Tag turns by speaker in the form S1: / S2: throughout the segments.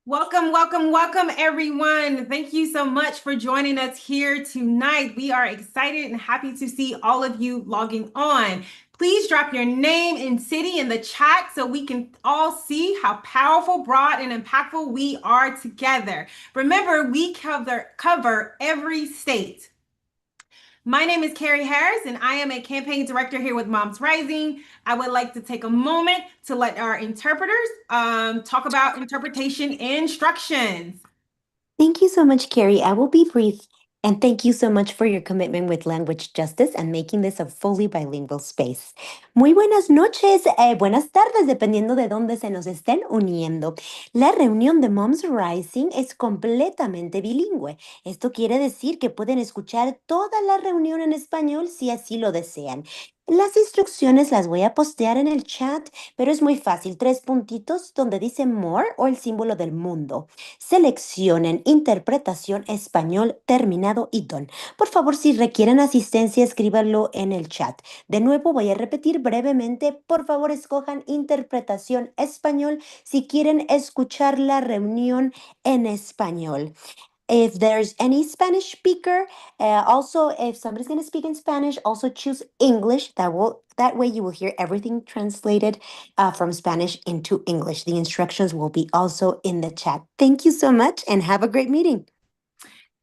S1: Welcome, welcome, welcome, everyone. Thank you so much for joining us here tonight. We are excited and happy to see all of you logging on. Please drop your name and city in the chat so we can all see how powerful, broad, and impactful we are together. Remember, we cover every state. My name is Carrie Harris, and I am a campaign director here with Moms Rising. I would like to take a moment to let our interpreters talk about interpretation instructions.
S2: Thank you so much, Carrie. I will be brief. And thank you so much for your commitment with language justice and making this a fully bilingual space. Muy buenas noches, buenas tardes, dependiendo de dónde se nos estén uniendo. La reunión de Moms Rising es completamente bilingüe. Esto quiere decir que pueden escuchar toda la reunión en español si así lo desean. Las instrucciones las voy a postear en el chat, pero es muy fácil. 3 puntitos donde dice more o el símbolo del mundo. Seleccionen interpretación español terminado y done. Por favor, si requieren asistencia, escríbanlo en el chat. De nuevo, voy a repetir brevemente. Por favor, escojan interpretación español si quieren escuchar la reunión en español. If there's any Spanish speaker, also if somebody's going to speak in Spanish, also choose English. That way you will hear everything translated from Spanish into English. The instructions will be also in the chat. Thank you so much and have a great meeting.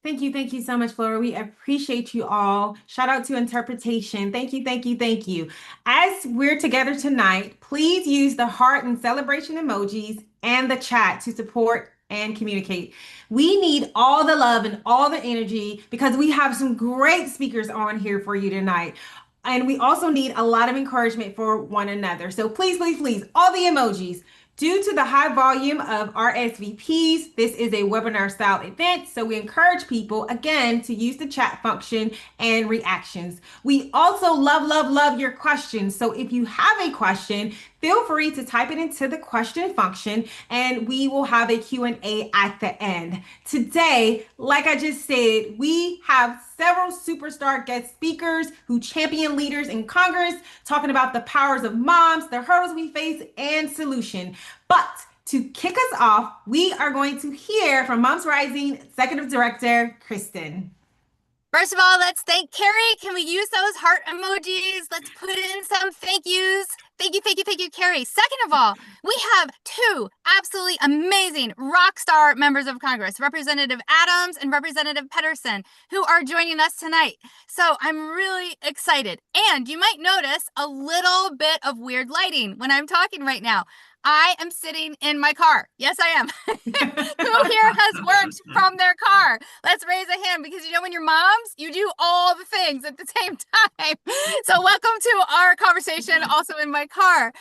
S1: Thank you so much, Flora. We appreciate you all. Shout out to interpretation. Thank you, thank you, thank you. As we're together tonight, please use the heart and celebration emojis and the chat to support and communicate. We need all the love and all the energy because we have some great speakers on here for you tonight. And we also need a lot of encouragement for one another. So please, please, please, all the emojis. Due to the high volume of RSVPs, this is a webinar style event, so we encourage people again to use the chat function and reactions. We also love your questions. So if you have a question, feel free to type it into the question function and we will have a Q&A at the end. Today, like I just said, we have several superstar guest speakers who champion leaders in Congress, talking about the powers of moms, the hurdles we face, and solution. But to kick us off, we are going to hear from Moms Rising Executive Director, Kristen.
S3: First of all, let's thank Carrie. Can we use those heart emojis? Let's put in some thank yous. Thank you, Carrie. Second of all, we have two absolutely amazing rock star members of Congress, Representative Adams and Representative Pettersen, who are joining us tonight. So I'm really excited. And you might notice a little bit of weird lighting when I'm talking right now. I am sitting in my car. Yes, I am. Who here has worked from their car? Let's raise a hand because when you're moms, you do all the things at the same time. So welcome to our conversation also in my car.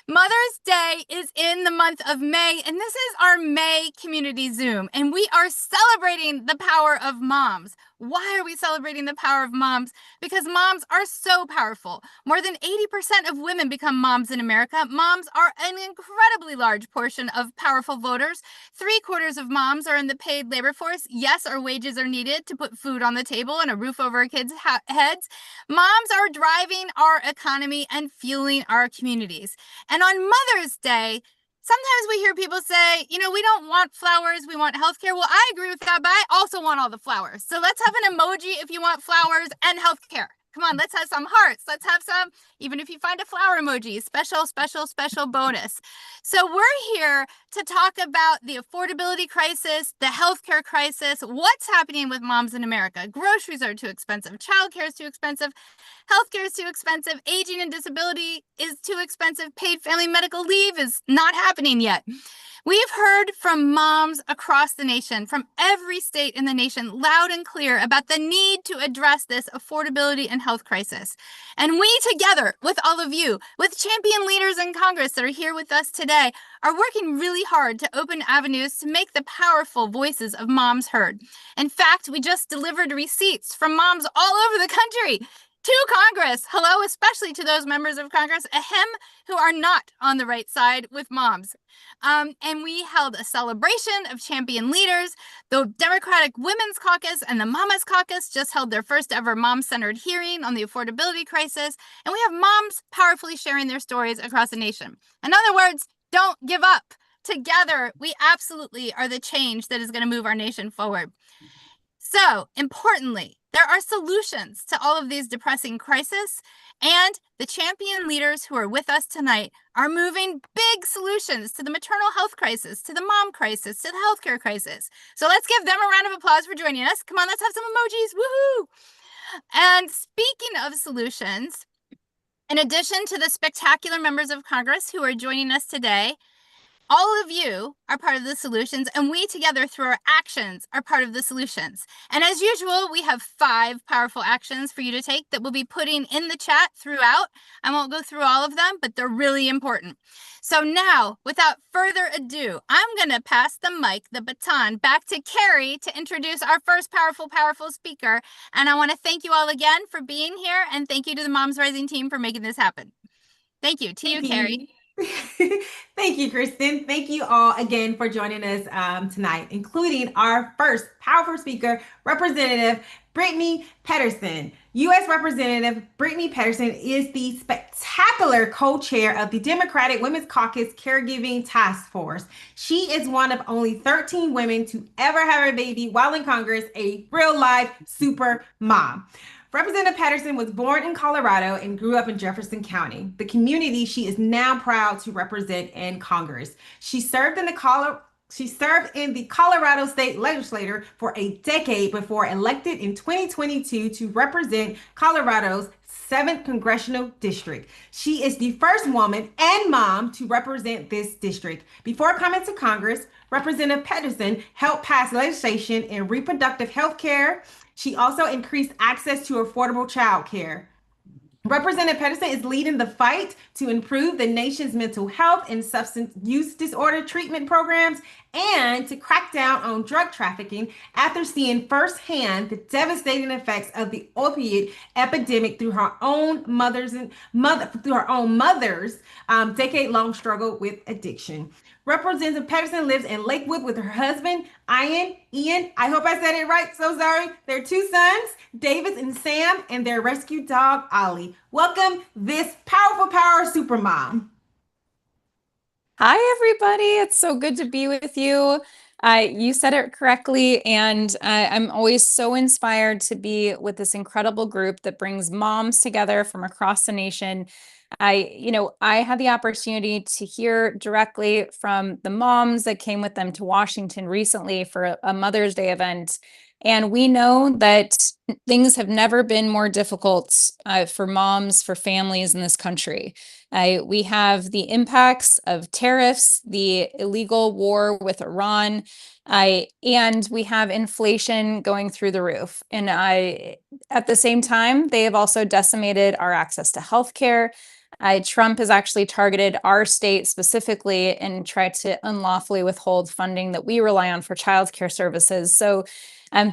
S3: Mother's Day is in the month of May, and this is our May Community Zoom, and we are celebrating the power of moms. Why are we celebrating the power of moms? Because moms are so powerful. More than 80% of women become moms in America. Moms are an incredibly large portion of powerful voters. 3/4 of moms are in the paid labor force. Yes, our wages are needed to put food on the table and a roof over our kids' heads. Moms are driving our economy and fueling our communities. And on Mother's Day, sometimes we hear people say, we don't want flowers, we want healthcare. Well, I agree with that, but I also want all the flowers. So let's have an emoji if you want flowers and healthcare. Come on, let's have some hearts. Let's have some, even if you find a flower emoji, special bonus. So we're here to talk about the affordability crisis, the healthcare crisis, what's happening with moms in America. Groceries are too expensive. Childcare is too expensive. Healthcare is too expensive. Aging and disability is too expensive. Paid family medical leave is not happening yet. We've heard from moms across the nation, from every state in the nation, loud and clear about the need to address this affordability and health crisis. And we together, with all of you, with champion leaders in Congress that are here with us today, are working really hard to open avenues to make the powerful voices of moms heard. In fact, we just delivered receipts from moms all over the country to Congress. Hello, especially to those members of Congress, ahem, who are not on the right side with moms. And we held a celebration of champion leaders. The Democratic Women's Caucus and the Mamas Caucus just held their first ever mom-centered hearing on the affordability crisis. And we have moms powerfully sharing their stories across the nation. In other words, don't give up. together, we absolutely are the change that is going to move our nation forward. So, importantly, there are solutions to all of these depressing crises, and the champion leaders who are with us tonight are moving big solutions to the maternal health crisis, to the mom crisis, to the healthcare crisis. So let's give them a round of applause for joining us. Come on, let's have some emojis. Woohoo! And speaking of solutions, in addition to the spectacular members of Congress who are joining us today, all of you are part of the solutions, and we together through our actions are part of the solutions. And as usual, we have 5 powerful actions for you to take that we'll be putting in the chat throughout. I won't go through all of them, but they're really important. So now, without further ado, I'm going to pass the mic, the baton, back to Carrie to introduce our first powerful speaker. And I want to thank you all again for being here, and thank you to the Moms Rising team for making this happen. Thank you. To you, Carrie.
S1: Thank you, Kristen. Thank you all again for joining us tonight, including our first powerful speaker, Representative Brittany Pettersen. U.S. Representative Brittany Pettersen is the spectacular co-chair of the Democratic Women's Caucus Caregiving Task Force. She is one of only 13 women to ever have a baby while in Congress, a real-life super mom. Representative Pettersen was born in Colorado and grew up in Jefferson County, the community she is now proud to represent in Congress. She served in the Colorado State Legislature for a decade before elected in 2022 to represent Colorado's 7th Congressional District. She is the first woman and mom to represent this district. Before coming to Congress, Representative Pettersen helped pass legislation in reproductive health care. She also increased access to affordable child care. Representative Pettersen is leading the fight to improve the nation's mental health and substance use disorder treatment programs and to crack down on drug trafficking after seeing firsthand the devastating effects of the opioid epidemic through her own mother's decade-long struggle with addiction. Representative Pettersen lives in Lakewood with her husband, Ian. I hope I said it right. So sorry. Their 2 sons, David and Sam, and their rescue dog, Ollie. Welcome this powerful power supermom.
S4: Hi, everybody. It's so good to be with you. You said it correctly, and I'm always so inspired to be with this incredible group that brings moms together from across the nation. I had the opportunity to hear directly from the moms that came with them to Washington recently for a Mother's Day event. And we know that things have never been more difficult for moms, for families in this country. We have the impacts of tariffs, the illegal war with Iran, and we have inflation going through the roof. And at the same time, they have also decimated our access to healthcare. Trump has actually targeted our state specifically and tried to unlawfully withhold funding that we rely on for childcare services. So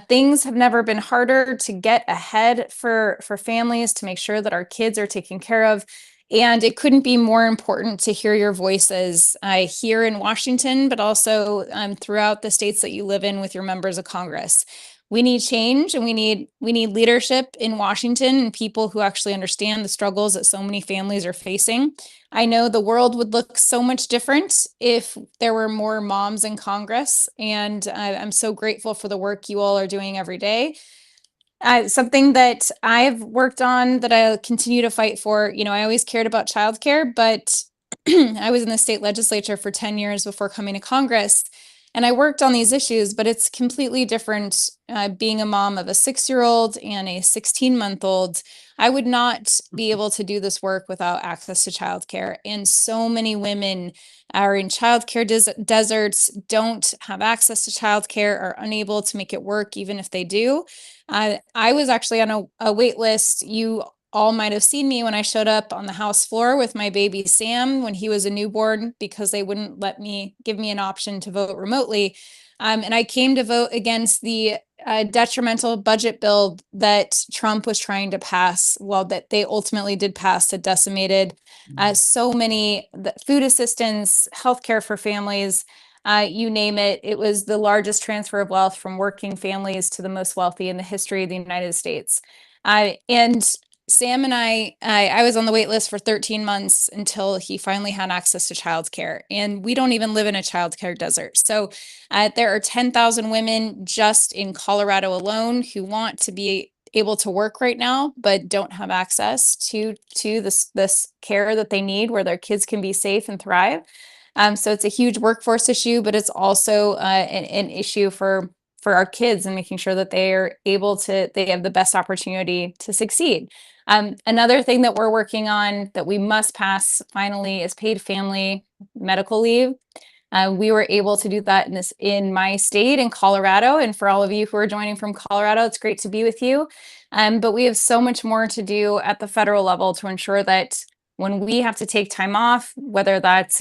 S4: things have never been harder to get ahead for families to make sure that our kids are taken care of. And it couldn't be more important to hear your voices here in Washington, but also throughout the states that you live in with your members of Congress. We need change, and we need leadership in Washington and people who actually understand the struggles that so many families are facing. I know the world would look so much different if there were more moms in Congress, and I'm so grateful for the work you all are doing every day. Something that I've worked on that I'll continue to fight for, I always cared about childcare, but I was in the state legislature for 10 years before coming to Congress. And I worked on these issues, but it's completely different being a mom of a 6-year-old and a 16-month-old. I would not be able to do this work without access to childcare. And so many women are in childcare deserts, don't have access to childcare, are unable to make it work even if they do. I was actually on a wait list. You all might have seen me when I showed up on the House floor with my baby Sam when he was a newborn, because they wouldn't give me an option to vote remotely. And I came to vote against the detrimental budget bill that Trump was trying to pass, that they ultimately did pass, that decimated so many food assistance, healthcare for families, you name it. It was the largest transfer of wealth from working families to the most wealthy in the history of the United States. And Sam and I was on the wait list for 13 months until he finally had access to childcare. And we don't even live in a childcare desert. So there are 10,000 women just in Colorado alone who want to be able to work right now, but don't have access to this care that they need where their kids can be safe and thrive. So it's a huge workforce issue, but it's also an issue for our kids and making sure that they have the best opportunity to succeed. Another thing that we're working on that we must pass finally is paid family medical leave. We were able to do that in my state in Colorado. And for all of you who are joining from Colorado, it's great to be with you. But we have so much more to do at the federal level to ensure that when we have to take time off, whether that's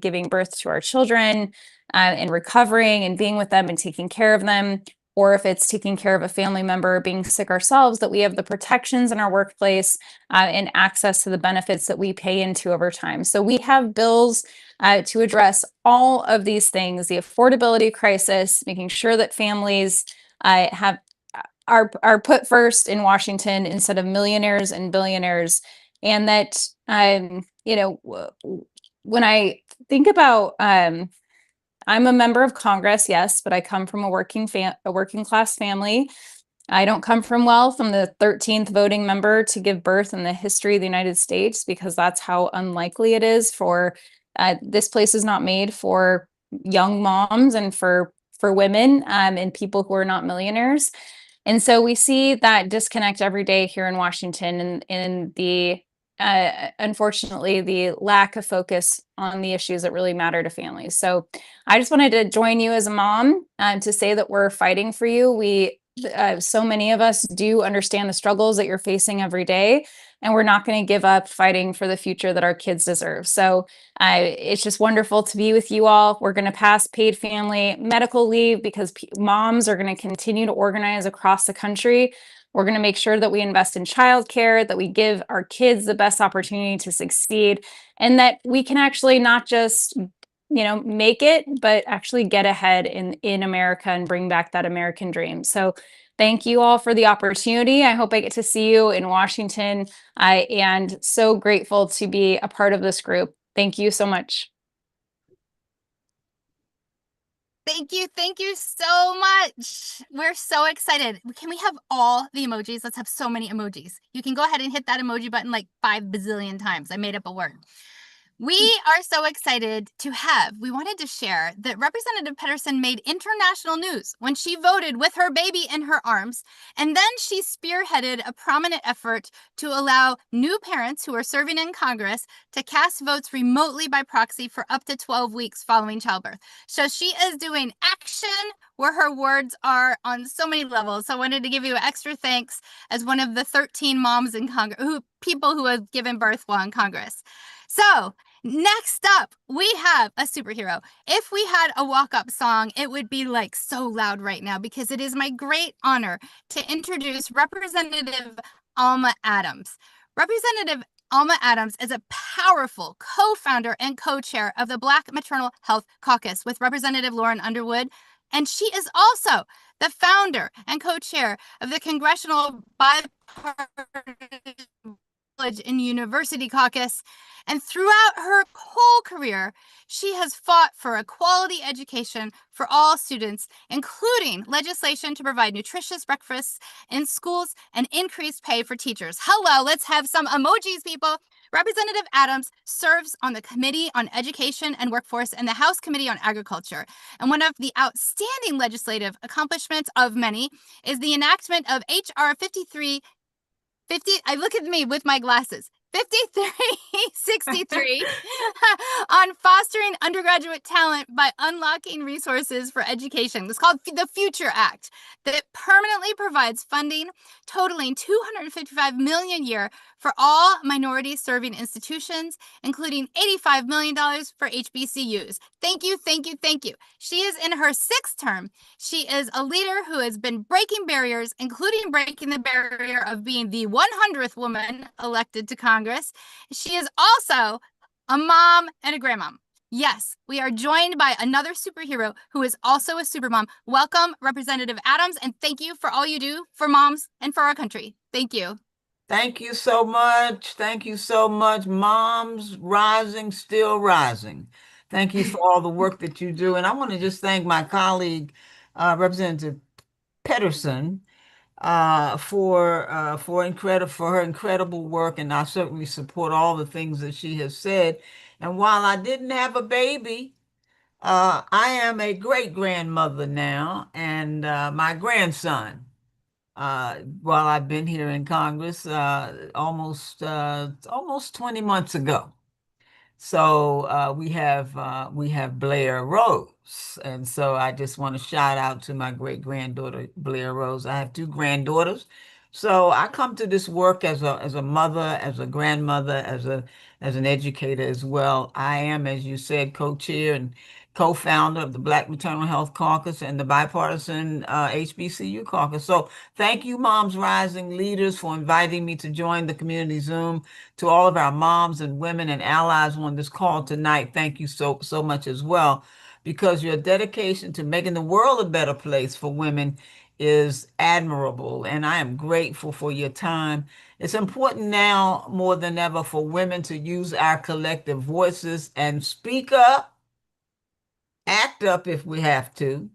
S4: giving birth to our children and recovering and being with them and taking care of them, or if it's taking care of a family member being sick ourselves, that we have the protections in our workplace and access to the benefits that we pay into over time. So we have bills to address all of these things, the affordability crisis, making sure that families are put first in Washington instead of millionaires and billionaires, and that when I think about I'm a member of Congress, yes, but I come from a working class family. I don't come from wealth. I'm the 13th voting member to give birth in the history of the United States because that's how unlikely it is for this place is not made for young moms and for women and people who are not millionaires. And so we see that disconnect every day here in Washington and in the unfortunately, the lack of focus on the issues that really matter to families. So I just wanted to join you as a mom to say that we're fighting for you. So many of us do understand the struggles that you're facing every day, and we're not going to give up fighting for the future that our kids deserve. So it's just wonderful to be with you all. We're going to pass paid family medical leave because moms are going to continue to organize across the country. We're going to make sure that we invest in childcare, that we give our kids the best opportunity to succeed, and that we can actually not just make it, but actually get ahead in America and bring back that American dream. So thank you all for the opportunity. I hope I get to see you in Washington. I am so grateful to be a part of this group. Thank you so much.
S3: Thank you so much. We're so excited. Can we have all the emojis? Let's have so many emojis. You can go ahead and hit that emoji button like 5 bazillion times. I made up a word. We are so excited we wanted to share that Representative Pettersen made international news when she voted with her baby in her arms, and then she spearheaded a prominent effort to allow new parents who are serving in Congress to cast votes remotely by proxy for up to 12 weeks following childbirth. So she is doing action where her words are on so many levels. So I wanted to give you extra thanks as one of the 13 moms in Congress, people who have given birth while in Congress. So next up, we have a superhero. If we had a walk-up song, it would be like so loud right now because it is my great honor to introduce Representative Alma Adams. Representative Alma Adams is a powerful co-founder and co-chair of the Black Maternal Health Caucus with Representative Lauren Underwood, and she is also the founder and co-chair of the Congressional Bipartisan College and University Caucus. And throughout her whole career, she has fought for a quality education for all students, including legislation to provide nutritious breakfasts in schools and increased pay for teachers. Hello, let's have some emojis, people. Representative Adams serves on the Committee on Education and Workforce and the House Committee on Agriculture. And one of the outstanding legislative accomplishments of many is the enactment of H.R. 5350. Look at me with my glasses. 5363 on fostering undergraduate talent by unlocking resources for education. It's called the Future Act that permanently provides funding totaling $255 million a year for all minority serving institutions, including $85 million for HBCUs. Thank you, thank you, thank you. She is in her 6th term. She is a leader who has been breaking barriers, including breaking the barrier of being the 100th woman elected to Congress. She is also a mom and a grandmom. Yes, we are joined by another superhero who is also a supermom. Welcome, Representative Adams, and thank you for all you do for moms and for our country. Thank you.
S5: Thank you so much. Thank you so much. Moms Rising, Still Rising. Thank you for all the work that you do. And I want to just thank my colleague, Representative Pettersen, for her incredible work. And I certainly support all the things that she has said. And while I didn't have a baby, I am a great grandmother now, and my grandson. While I've been here in Congress, almost 20 months ago. So we have Blair Rose, and so I just want to shout out to my great granddaughter Blair Rose. I have two granddaughters, so I come to this work as a mother, as a grandmother, as an educator as well. I am, as you said, co-chair and co-founder of the Black Maternal Health Caucus and the bipartisan HBCU caucus. So thank you, Moms Rising leaders, for inviting me to join the community Zoom. To all of our moms and women and allies on this call tonight, thank you so much as well, because your dedication to making the world a better place for women is admirable, and I am grateful for your time. It's important now more than ever for women to use our collective voices and speak up, act up if we have to,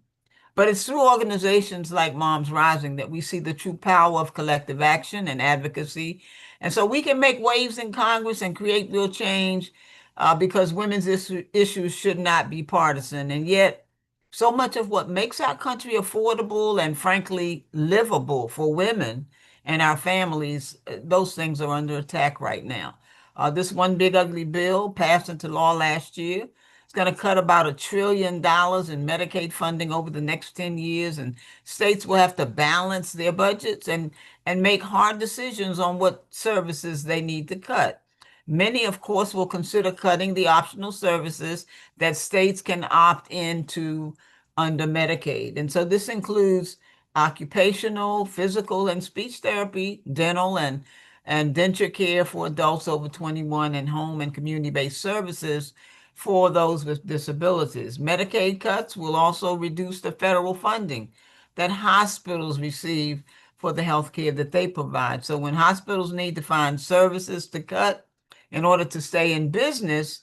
S5: but it's through organizations like Moms Rising that we see the true power of collective action and advocacy. And so we can make waves in Congress and create real change because women's issues should not be partisan. And yet, so much of what makes our country affordable and frankly livable for women and our families, those things are under attack right now. This one big ugly bill passed into law last year. It's going to cut about $1 trillion in Medicaid funding over the next 10 years, and states will have to balance their budgets and make hard decisions on what services they need to cut. Many, of course, will consider cutting the optional services that states can opt into under Medicaid. And so this includes occupational, physical, and speech therapy, dental, and denture care for adults over 21, and home and community-based services for those with disabilities. Medicaid cuts will also reduce the federal funding that hospitals receive for the health care that they provide. So when hospitals need to find services to cut in order to stay in business,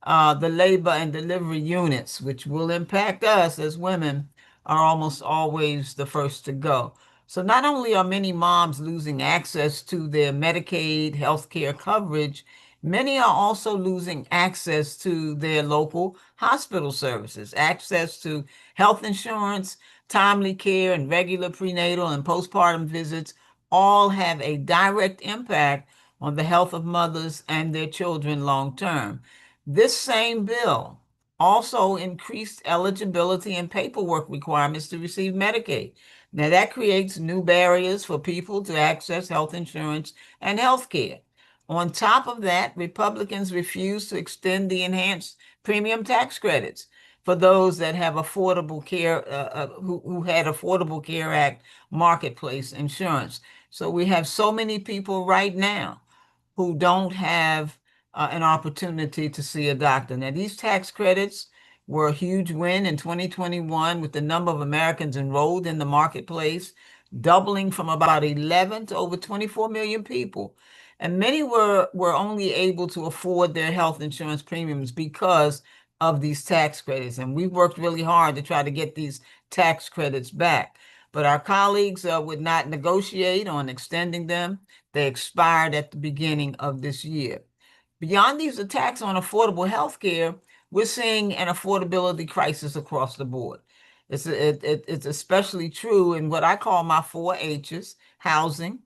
S5: the labor and delivery units, which will impact us as women, are almost always the first to go. So not only are many moms losing access to their Medicaid health care coverage, many are also losing access to their local hospital services, access to health insurance, timely care, and regular prenatal and postpartum visits all have a direct impact on the health of mothers and their children long term. This same bill also increased eligibility and paperwork requirements to receive Medicaid. Now, that creates new barriers for people to access health insurance and health care. On top of that, Republicans refuse to extend the enhanced premium tax credits for those that have affordable care, who had Affordable Care Act marketplace insurance. So we have so many people right now who don't have an opportunity to see a doctor. Now, these tax credits were a huge win in 2021 with the number of Americans enrolled in the marketplace doubling from about 11 to over 24 million people. And many were only able to afford their health insurance premiums because of these tax credits. And we worked really hard to try to get these tax credits back. But our colleagues would not negotiate on extending them. They expired at the beginning of this year. Beyond these attacks on affordable health care, we're seeing an affordability crisis across the board. It's especially true in what I call my 4 H's: housing,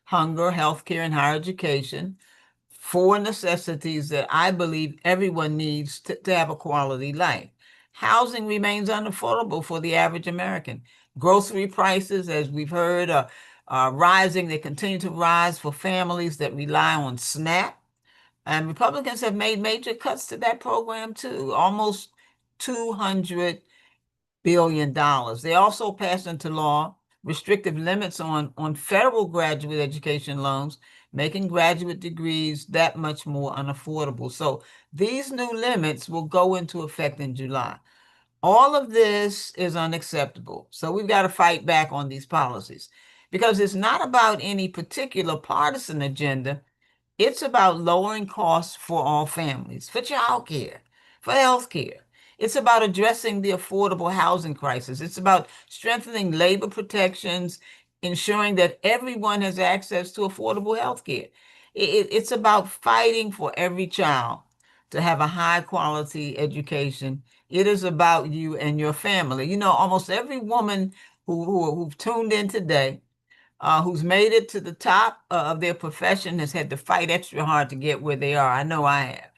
S5: hunger, healthcare, and higher education. 4 necessities that I believe everyone needs to have a quality life. Housing remains unaffordable for the average American. Grocery prices, as we've heard, are rising. They continue to rise for families that rely on SNAP. And Republicans have made major cuts to that program too, almost $200 billion. They also passed into law restrictive limits on federal graduate education loans, making graduate degrees that much more unaffordable. So these new limits will go into effect in July. All of this is unacceptable. So we've got to fight back on these policies. because it's not about any particular partisan agenda. It's about lowering costs for all families, for childcare, for healthcare. It's about addressing the affordable housing crisis. It's about strengthening labor protections, ensuring that everyone has access to affordable healthcare. It's about fighting for every child to have a high quality education. It is about you and your family. You know, almost every woman who've tuned in today, who's made it to the top of their profession, has had to fight extra hard to get where they are. I know I have.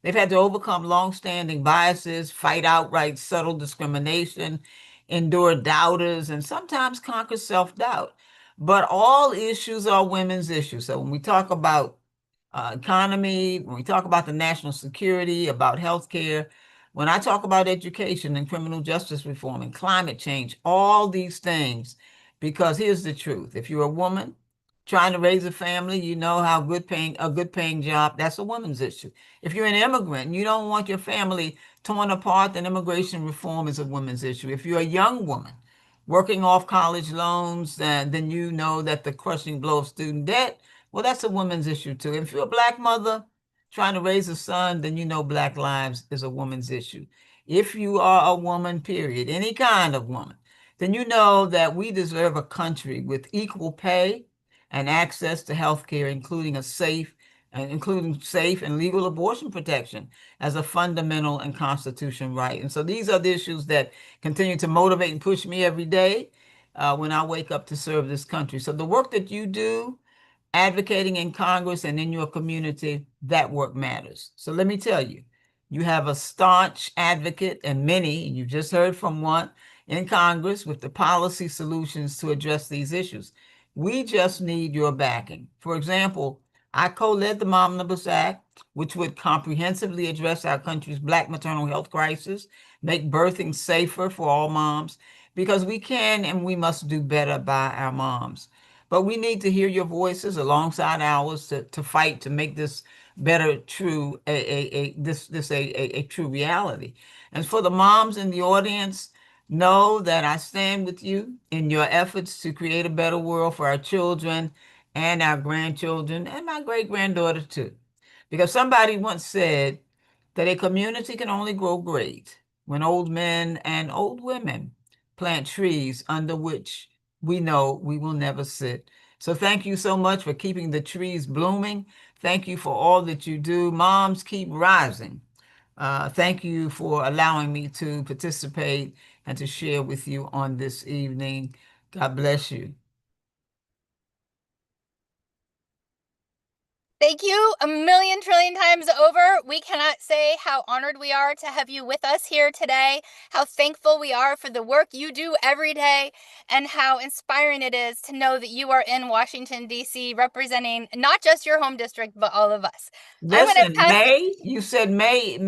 S5: They've had to overcome longstanding biases, fight outright subtle discrimination, endure doubters, and sometimes conquer self-doubt. But all issues are women's issues. So when we talk about economy, when we talk about the national security, about healthcare, when I talk about education and criminal justice reform and climate change, all these things, because here's the truth. If you're a woman trying to raise a family, you know how a good paying job, that's a woman's issue. If you're an immigrant and you don't want your family torn apart, then immigration reform is a women's issue. If you're a young woman working off college loans, then you know that the crushing blow of student debt, well, that's a woman's issue too. If you're a Black mother trying to raise a son, then you know Black lives is a woman's issue. If you are a woman, period, any kind of woman, then you know that we deserve a country with equal pay and access to health care, including safe and legal abortion protection as a fundamental and constitutional right. And so these are the issues that continue to motivate and push me every day when I wake up to serve this country. So the work that you do, advocating in Congress and in your community, that work matters. So let me tell you, you have a staunch advocate and many, and you just heard from one in Congress with the policy solutions to address these issues. We just need your backing. For example, I co-led the Momnibus Act, which would comprehensively address our country's Black maternal health crisis, make birthing safer for all moms, because we can and we must do better by our moms. But we need to hear your voices alongside ours to fight to make this better true a true reality. And for the moms in the audience, know that I stand with you in your efforts to create a better world for our children and our grandchildren and my great granddaughter too. Because somebody once said that a community can only grow great when old men and old women plant trees under which we know we will never sit. So thank you so much for keeping the trees blooming. Thank you for all that you do. Moms, keep rising. Thank you for allowing me to participate and to share with you on this evening. God bless you.
S3: Thank you a million trillion times over. We cannot say how honored we are to have you with us here today, how thankful we are for the work you do every day, and how inspiring it is to know that you are in Washington, D.C., representing not just your home district, but all of us. I'm going to
S5: Listen,
S3: pass.
S5: You said May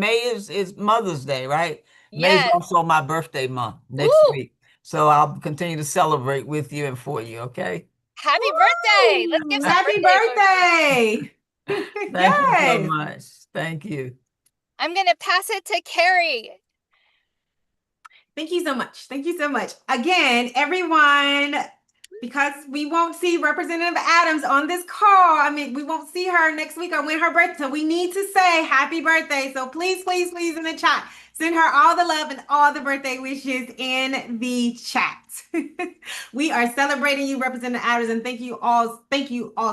S5: is Mother's Day, right? May is
S3: Yes.
S5: also my birthday month next
S3: Ooh,
S5: week. So I'll continue to celebrate with you and for you, okay?
S3: happy birthday. Let's give
S1: Woo!
S3: some
S1: Happy
S3: birthday.
S1: birthday!
S5: Thank you so
S1: Yes.
S5: much. Thank you.
S3: I'm going to pass it to Carrie.
S1: Thank you so much. Thank you so much. Again, everyone, because we won't see Representative Adams on this call. I mean, we won't see her next week or when her birthday. So we need to say happy birthday. So please, please, please in the chat, send her all the love and all the birthday wishes in the chat. We are celebrating you, Representative Adams, and thank you all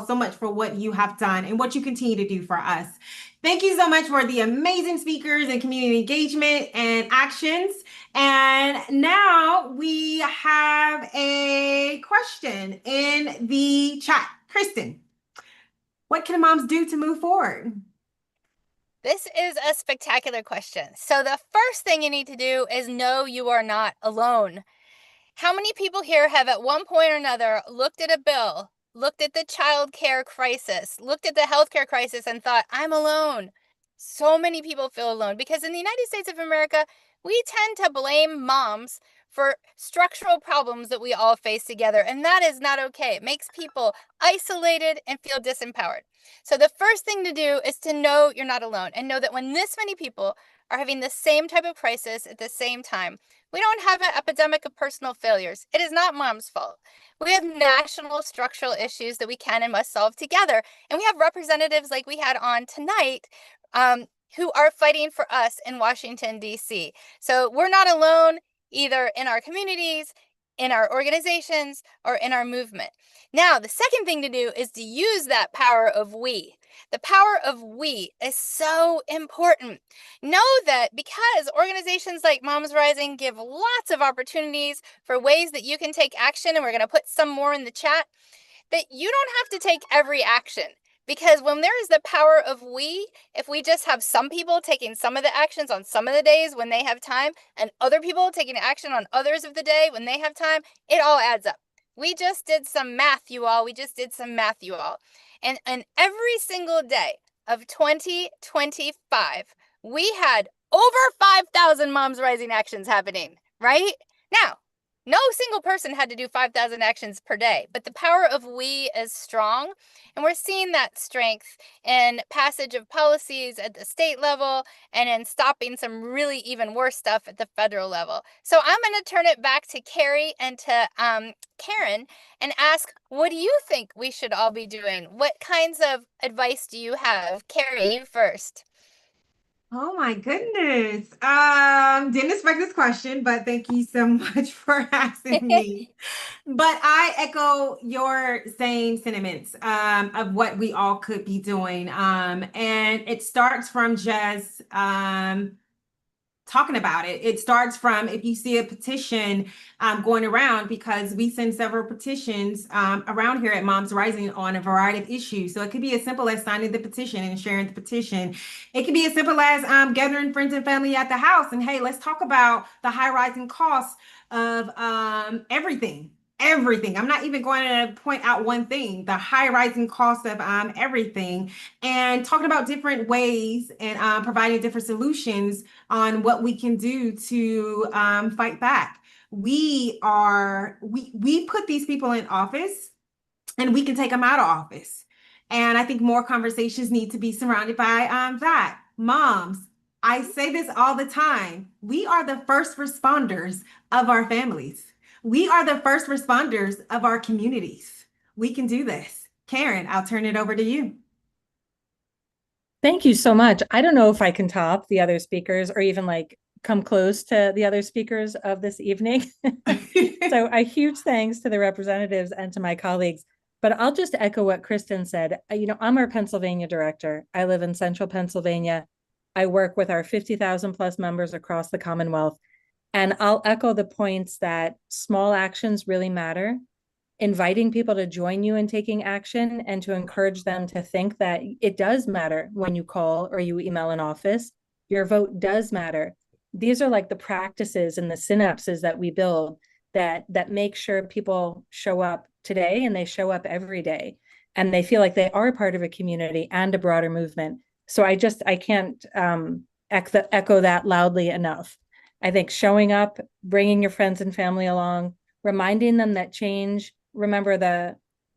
S1: so much for what you have done and what you continue to do for us. Thank you so much for the amazing speakers and community engagement and actions. And now we have a question in the chat. Kristen, what can moms do to move forward?
S3: This is a spectacular question. So the first thing you need to do is know you are not alone. How many people here have at one point or another looked at a bill, looked at the childcare crisis, looked at the healthcare crisis and thought, I'm alone? So many people feel alone because in the United States of America, we tend to blame moms for structural problems that we all face together. And that is not okay. It makes people isolated and feel disempowered. So the first thing to do is to know you're not alone and know that when this many people are having the same type of crisis at the same time. We don't have an epidemic of personal failures. It is not mom's fault. We have national structural issues that we can and must solve together. And we have representatives like we had on tonight who are fighting for us in Washington, D.C. So we're not alone either in our communities, in our organizations, or in our movement. Now, the second thing to do is to use that power of we. The power of we is so important. Know that because organizations like Moms Rising give lots of opportunities for ways that you can take action, and we're going to put some more in the chat, that you don't have to take every action. Because when there is the power of we, if we just have some people taking some of the actions on some of the days when they have time, and other people taking action on others of the day when they have time, it all adds up. We just did some math, you all. And every single day of 2025, we had over 5,000 Moms Rising actions happening, right? Now, no single person had to do 5,000 actions per day, but the power of we is strong. And we're seeing that strength in passage of policies at the state level and in stopping some really even worse stuff at the federal level. So I'm going to turn it back to Carrie and to Karen and ask, what do you think we should all be doing? What kinds of advice do you have? Carrie, you first.
S1: Oh my goodness. Didn't expect this question, but thank you so much for asking me. But I echo your same sentiments of what we all could be doing. And it starts from just talking about it. It starts from if you see a petition going around, because we send several petitions around here at Moms Rising on a variety of issues. So it could be as simple as signing the petition and sharing the petition. It could be as simple as gathering friends and family at the house and, hey, let's talk about the high rising costs of everything. Everything. I'm not even going to point out one thing, the high rising cost of everything, and talking about different ways and providing different solutions on what we can do to fight back. We put these people in office, and we can take them out of office. And I think more conversations need to be surrounded by that. Moms, I say this all the time. We are the first responders of our families. We are the first responders of our communities. We can do this. Karen, I'll turn it over to you.
S6: Thank you so much. I don't know if I can top the other speakers or even like come close to the other speakers of this evening. So a huge thanks to the representatives and to my colleagues. But I'll just echo what Kristen said. I'm our Pennsylvania director. I live in central Pennsylvania. I work with our 50,000 plus members across the Commonwealth. And I'll echo the points that small actions really matter. Inviting people to join you in taking action and to encourage them to think that it does matter when you call or you email an office. Your vote does matter. These are like the practices and the synapses that we build that make sure people show up today and they show up every day and they feel like they are part of a community and a broader movement. So I can't echo that loudly enough. I think showing up, bringing your friends and family along, reminding them that change, remember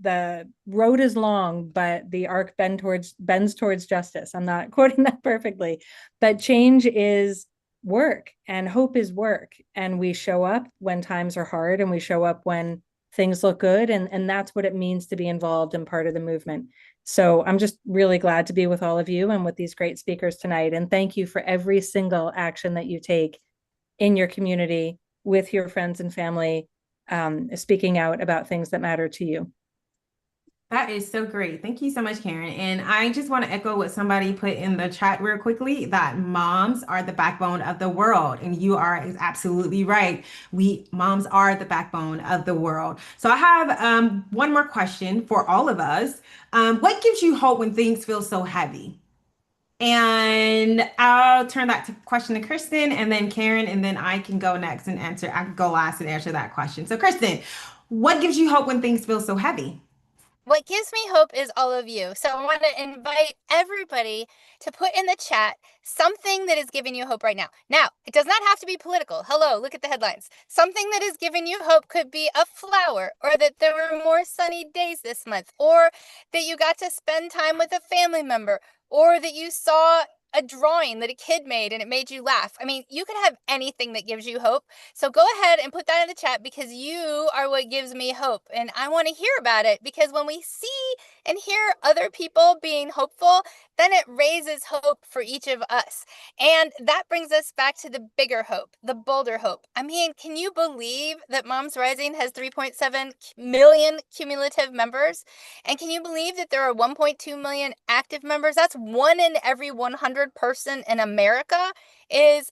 S6: the road is long, but the arc bends towards justice. I'm not quoting that perfectly, but change is work and hope is work. And we show up when times are hard and we show up when things look good. And that's what it means to be involved and part of the movement. So I'm just really glad to be with all of you and with these great speakers tonight. And thank you for every single action that you take in your community with your friends and family, speaking out about things that matter to you.
S1: That is so great. Thank you so much, Karen. And I just want to echo what somebody put in the chat real quickly, that moms are the backbone of the world. And you are absolutely right. Moms are the backbone of the world. So I have one more question for all of us. What gives you hope when things feel so heavy? And I'll turn that question to Kristen and then Karen, and then I can go next and answer. I can go last and answer that question. So Kristen, what gives you hope when things feel so heavy?
S3: What gives me hope is all of you. So I want to invite everybody to put in the chat something that is giving you hope right now. Now, it does not have to be political. Hello, look at the headlines. Something that is giving you hope could be a flower, or that there were more sunny days this month, or that you got to spend time with a family member, or that you saw a drawing that a kid made and it made you laugh. I mean, you can have anything that gives you hope. So go ahead and put that in the chat, because you are what gives me hope. And I want to hear about it, because when we see and hear other people being hopeful, then it raises hope for each of us. And that brings us back to the bigger hope, the bolder hope. I mean, can you believe that Moms Rising has 3.7 million cumulative members? And can you believe that there are 1.2 million active members? That's 1 in every 100 person in America is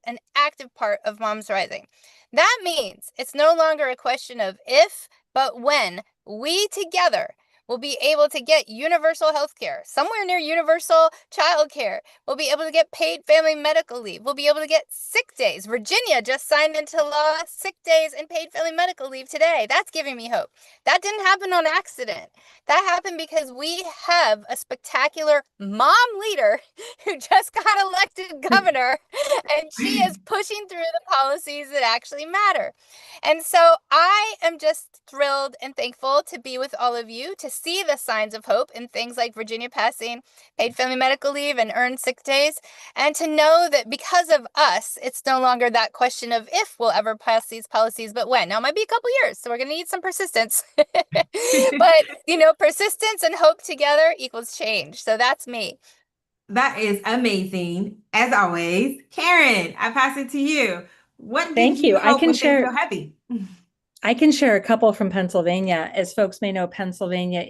S3: an active part of Moms Rising. That means it's no longer a question of if, but when we together will be able to get universal health care, somewhere near universal childcare. We'll be able to get paid family medical leave. We'll be able to get sick days. Virginia just signed into law sick days and paid family medical leave today. That's giving me hope. That didn't happen on accident. That happened because we have a spectacular mom leader who just got elected governor, and she is pushing through the policies that actually matter. And so I am just thrilled and thankful to be with all of you, to see the signs of hope in things like Virginia passing paid family medical leave and earned sick days, and to know that because of us, it's no longer that question of if we'll ever pass these policies, but when. Now, it might be a couple years, so we're going to need some persistence. But, persistence and hope together equals change. So that's me.
S1: That is amazing. As always, Karen, I pass it to you. What
S6: Thank
S1: gives you
S6: you.
S1: hope when things feel heavy?
S6: I can share a couple from Pennsylvania. As folks may know, Pennsylvania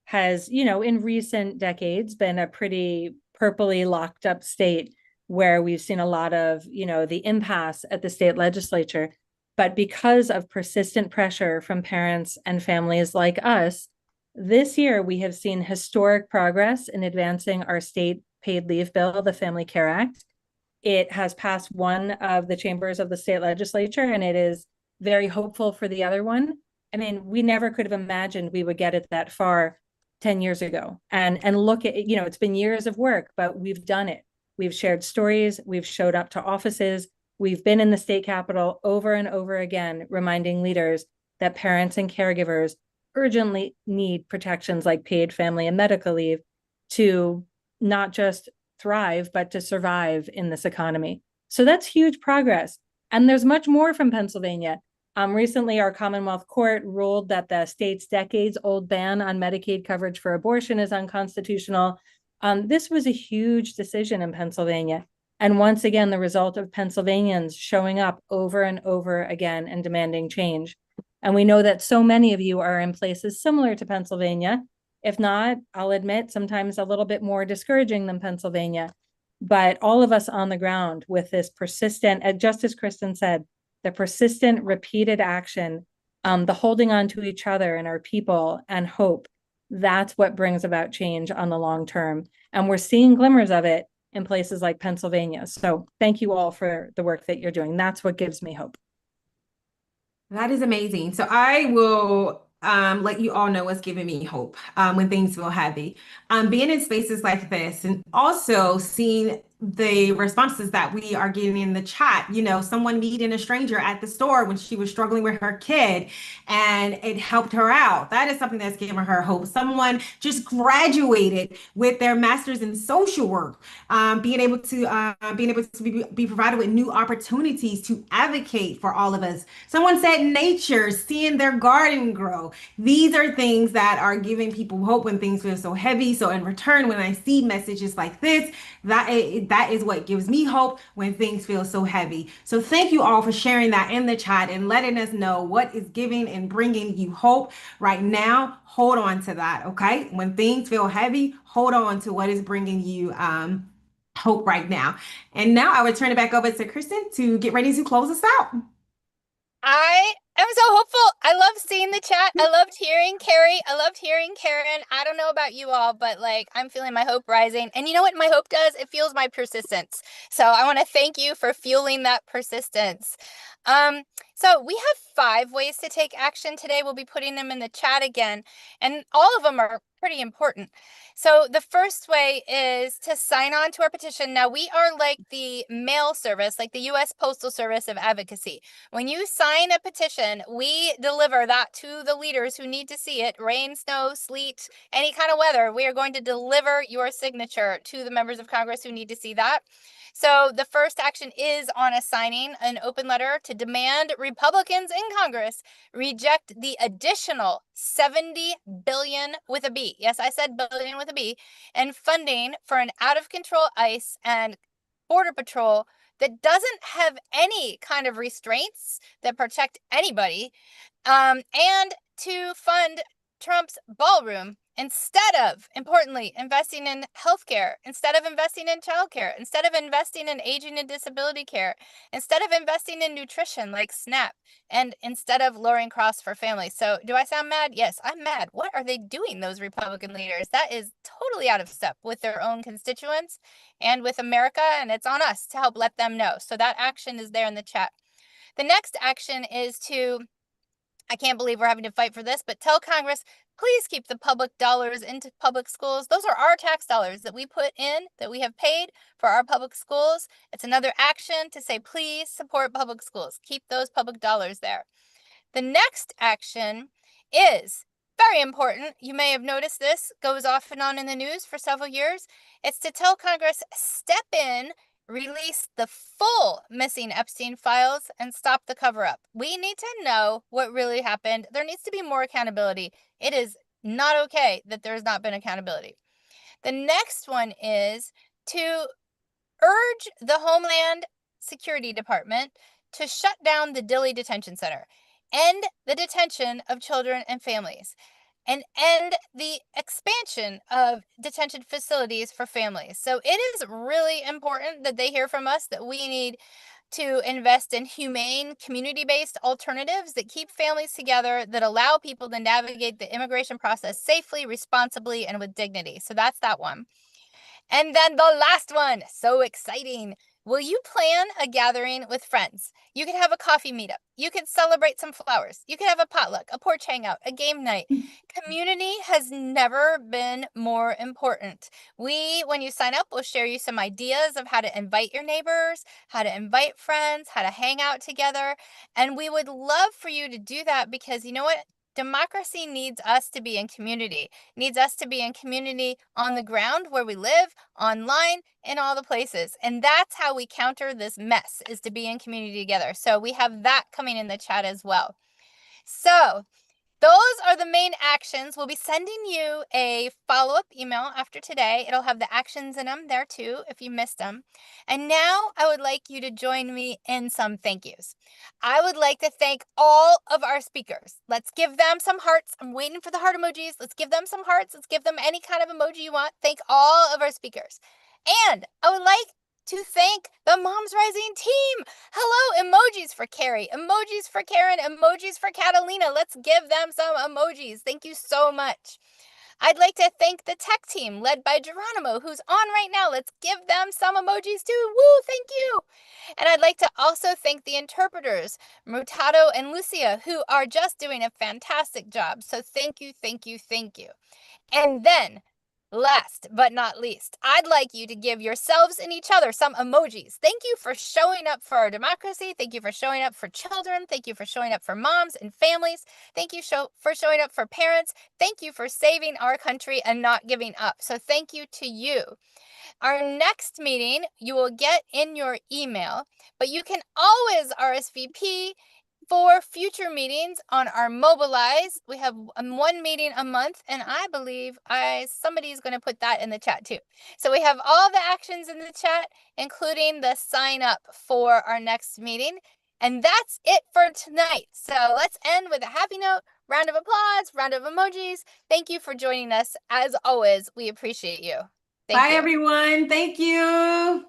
S6: has, in recent decades been a pretty purpley locked up state where we've seen a lot of, the impasse at the state legislature. But because of persistent pressure from parents and families like us, this year we have seen historic progress in advancing our state paid leave bill, the Family Care Act. It has passed one of the chambers of the state legislature, and it is very hopeful for the other one. I mean, we never could have imagined we would get it that far 10 years ago. And look at, it's been years of work, but we've done it. We've shared stories, we've showed up to offices, we've been in the state capitol over and over again, reminding leaders that parents and caregivers urgently need protections like paid family and medical leave to not just thrive, but to survive in this economy. So that's huge progress. And there's much more from Pennsylvania. Recently, our Commonwealth Court ruled that the state's decades-old ban on Medicaid coverage for abortion is unconstitutional. This was a huge decision in Pennsylvania. And once again, the result of Pennsylvanians showing up over and over again and demanding change. And we know that so many of you are in places similar to Pennsylvania. If not, I'll admit, sometimes a little bit more discouraging than Pennsylvania. But all of us on the ground with this persistent, just as Kristen said, the persistent, repeated action, the holding on to each other and our people and hope, that's what brings about change on the long term. And we're seeing glimmers of it in places like Pennsylvania. So thank you all for the work that you're doing. That's what gives me hope.
S1: That is amazing. So I will let you all know what's giving me hope when things feel heavy. Being in spaces like this and also seeing the responses that we are getting in the chat, someone meeting a stranger at the store when she was struggling with her kid and it helped her out. That is something that's giving her hope. Someone just graduated with their master's in social work, being able to be provided with new opportunities to advocate for all of us. Someone said nature, seeing their garden grow. These are things that are giving people hope when things feel so heavy. So in return, when I see messages like this, that is what gives me hope when things feel so heavy. So thank you all for sharing that in the chat and letting us know what is giving and bringing you hope right now. Hold on to that, okay? When things feel heavy, hold on to what is bringing you hope right now. And now I would turn it back over to Kristen to get ready to close us out.
S3: I am so hopeful. I love seeing the chat. I loved hearing Carrie. I loved hearing Karen. I don't know about you all, but I'm feeling my hope rising. And you know what my hope does? It fuels my persistence. So I want to thank you for fueling that persistence. So we have 5 ways to take action today. We'll be putting them in the chat again, and all of them are pretty important. So the first way is to sign on to our petition. Now, we are like the mail service, like the U.S. Postal Service of advocacy. When you sign a petition, we deliver that to the leaders who need to see it. Rain, snow, sleet, any kind of weather, we are going to deliver your signature to the members of Congress who need to see that. So the first action is on assigning an open letter to demand Republicans in Congress reject the additional 70 billion with a B. Yes, I said billion with a B, and funding for an out-of-control ICE and Border Patrol that doesn't have any kind of restraints that protect anybody, and to fund Trump's ballroom instead of, importantly, investing in healthcare, instead of investing in childcare, instead of investing in aging and disability care, instead of investing in nutrition like SNAP, and instead of lowering costs for families. So do I sound mad? Yes, I'm mad. What are they doing, those Republican leaders? That is totally out of step with their own constituents and with America, and it's on us to help let them know. So that action is there in the chat. The next action is to, I can't believe we're having to fight for this, but tell Congress, please keep the public dollars into public schools. Those are our tax dollars that we put in, that we have paid for our public schools. It's another action to say, please support public schools. Keep those public dollars there. The next action is very important. You may have noticed this goes off and on in the news for several years. It's to tell Congress, step in, release the full missing Epstein files, and stop the cover-up. We need to know what really happened. There needs to be more accountability. It is not okay that there's not been accountability. The next one is to urge the Homeland Security Department to shut down the Dilley Detention Center, end the detention of children and families, and end the expansion of detention facilities for families. So it is really important that they hear from us that we need to invest in humane, community-based alternatives that keep families together, that allow people to navigate the immigration process safely, responsibly, and with dignity. So that's that one. And then the last one, so exciting. Will you plan a gathering with friends? You could have a coffee meetup. You could celebrate some flowers. You could have a potluck, a porch hangout, a game night. Community has never been more important. When you sign up, we'll share you some ideas of how to invite your neighbors, how to invite friends, how to hang out together. And we would love for you to do that because you know what? Democracy needs us to be in community, needs us to be in community on the ground where we live, online, in all the places. And that's how we counter this mess, is to be in community together. So we have that coming in the chat as well. So those are the main actions. We'll be sending you a follow-up email after today. It'll have the actions in them there too, if you missed them. And now I would like you to join me in some thank yous. I would like to thank all of our speakers. Let's give them some hearts. I'm waiting for the heart emojis. Let's give them some hearts. Let's give them any kind of emoji you want. Thank all of our speakers. And I would like to thank the Moms Rising team. Hello, emojis for Carrie, emojis for Karen, emojis for Catalina. Let's give them some emojis. Thank you so much. I'd like to thank the tech team led by Geronimo, who's on right now. Let's give them some emojis too. Woo, thank you. And I'd like to also thank the interpreters, Murtado and Lucia, who are just doing a fantastic job. So thank you, thank you, thank you. And then, last but not least, I'd like you to give yourselves and each other some emojis. Thank you for showing up for our democracy. Thank you for showing up for children. Thank you for showing up for moms and families. Thank you for showing up for parents. Thank you for saving our country and not giving up. So thank you to you. Our next meeting you will get in your email, but you can always RSVP for future meetings on our Mobilize. We have one meeting a month, and I believe somebody's going to put that in the chat too. So we have all the actions in the chat, including the sign up for our next meeting. And that's it for tonight. So let's end with a happy note, round of applause, round of emojis. Thank you for joining us. As always, we appreciate you. Thank
S1: Bye,
S3: you.
S1: everyone. Thank you.